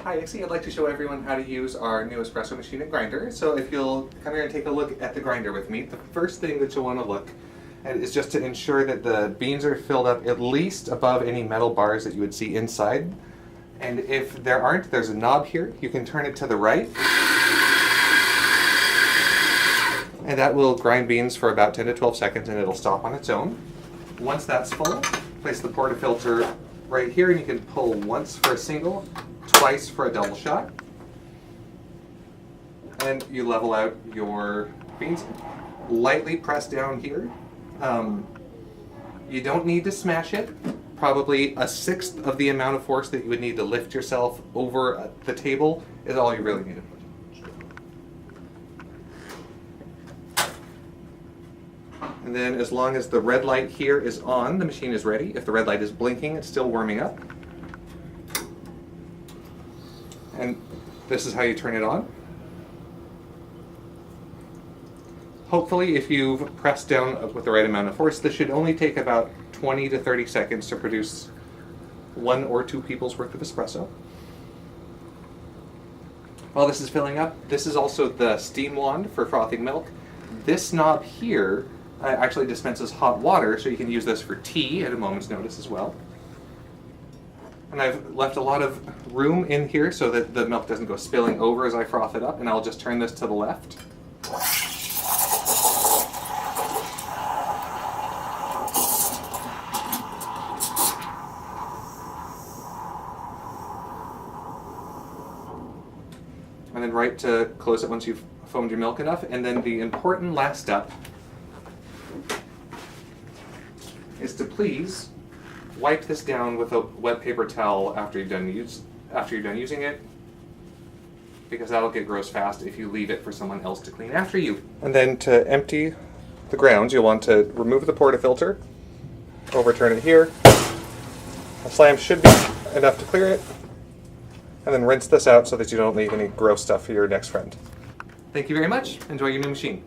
Hi ICSI, I'd like to show everyone how to use our new espresso machine and grinder. So if you'll come here and take a look at the grinder with me, the first thing that you'll want to look at is just to ensure that the beans are filled up at least above any metal bars that you would see inside. And if there aren't, there's a knob here. You can turn it to the right. And that will grind beans for about 10 to 12 seconds and it'll stop on its own. Once that's full, place the portafilter right here and you can pull once for a single, twice for a double shot. And you level out your beans. Lightly press down here. You don't need to smash it. Probably a sixth of the amount of force that you would need to lift yourself over the table is all you really need to put. And then as long as the red light here is on, the machine is ready. If the red light is blinking, it's still warming up. And this is how you turn it on. Hopefully, if you've pressed down with the right amount of force, this should only take about 20 to 30 seconds to produce 1 or 2 people's worth of espresso. While this is filling up, this is also the steam wand for frothing milk. This knob here actually dispenses hot water, so you can use this for tea at a moment's notice as well. And I've left a lot of room in here so that the milk doesn't go spilling over as I froth it up, and I'll just turn this to the left. And then right to close it once you've foamed your milk enough. And then the important last step is to please wipe this down with a wet paper towel after you're done using it, because that'll get gross fast if you leave it for someone else to clean after you. And then to empty the grounds, you'll want to remove the portafilter, overturn it here. A slam should be enough to clear it, and then rinse this out so that you don't leave any gross stuff for your next friend. Thank you very much. Enjoy your new machine.